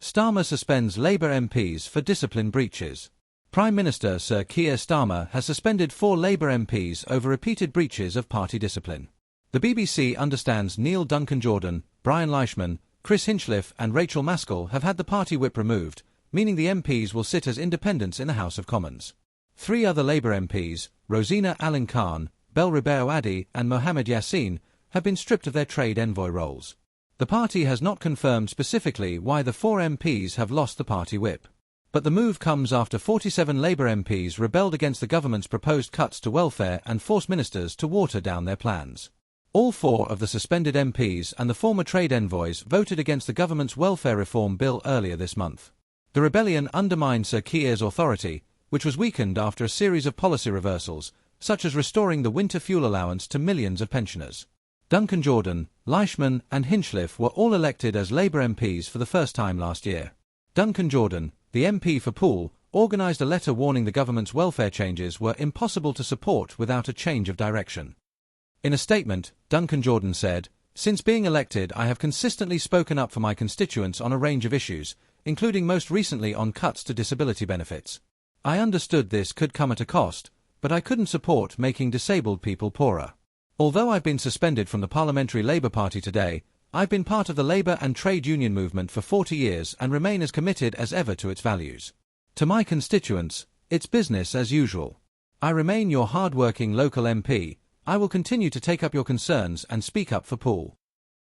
Starmer suspends Labour MPs for discipline breaches. Prime Minister Sir Keir Starmer has suspended 4 Labour MPs over repeated breaches of party discipline. The BBC understands Neil Duncan-Jordan, Brian Leishman, Chris Hinchliffe and Rachel Maskell have had the party whip removed, meaning the MPs will sit as independents in the House of Commons. 3 other Labour MPs, Rosina Allen Khan, Belribeo Adi and Mohammed Yassin, have been stripped of their trade envoy roles. The party has not confirmed specifically why the 4 MPs have lost the party whip. But the move comes after 47 Labour MPs rebelled against the government's proposed cuts to welfare and forced ministers to water down their plans. All 4 of the suspended MPs and the former trade envoys voted against the government's welfare reform bill earlier this month. The rebellion undermined Sir Keir's authority, which was weakened after a series of policy reversals, such as restoring the winter fuel allowance to millions of pensioners. Duncan-Jordan, Leishman and Hinchliffe were all elected as Labour MPs for the first time last year. Duncan-Jordan, the MP for Poole, organised a letter warning the government's welfare changes were impossible to support without a change of direction. In a statement, Duncan-Jordan said, "Since being elected I have consistently spoken up for my constituents on a range of issues, including most recently on cuts to disability benefits. I understood this could come at a cost, but I couldn't support making disabled people poorer. Although I've been suspended from the Parliamentary Labour Party today, I've been part of the labour and trade union movement for 40 years and remain as committed as ever to its values. To my constituents, it's business as usual. I remain your hard-working local MP. I will continue to take up your concerns and speak up for Poole."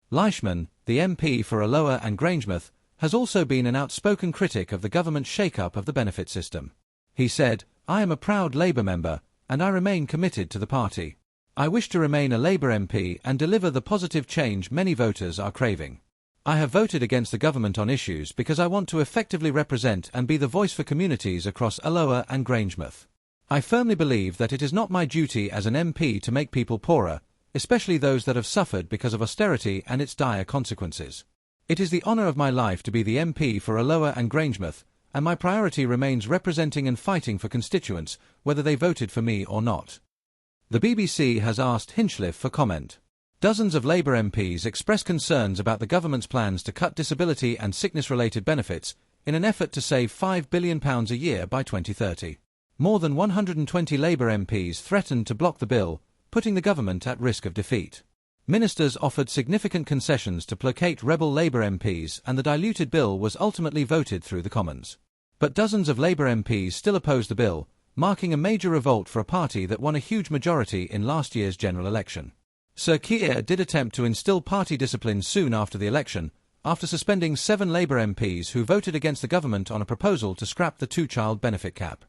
Leishman, the MP for Alloa and Grangemouth, has also been an outspoken critic of the government's shake-up of the benefit system. He said, "I am a proud Labour member, and I remain committed to the party. I wish to remain a Labour MP and deliver the positive change many voters are craving. I have voted against the government on issues because I want to effectively represent and be the voice for communities across Alloa and Grangemouth. I firmly believe that it is not my duty as an MP to make people poorer, especially those that have suffered because of austerity and its dire consequences. It is the honour of my life to be the MP for Alloa and Grangemouth, and my priority remains representing and fighting for constituents, whether they voted for me or not." The BBC has asked Hinchliffe for comment. Dozens of Labour MPs expressed concerns about the government's plans to cut disability and sickness-related benefits in an effort to save £5 billion a year by 2030. More than 120 Labour MPs threatened to block the bill, putting the government at risk of defeat. Ministers offered significant concessions to placate rebel Labour MPs and the diluted bill was ultimately voted through the Commons. But dozens of Labour MPs still opposed the bill, marking a major revolt for a party that won a huge majority in last year's general election. Sir Keir did attempt to instill party discipline soon after the election, after suspending 7 Labour MPs who voted against the government on a proposal to scrap the 2-child benefit cap.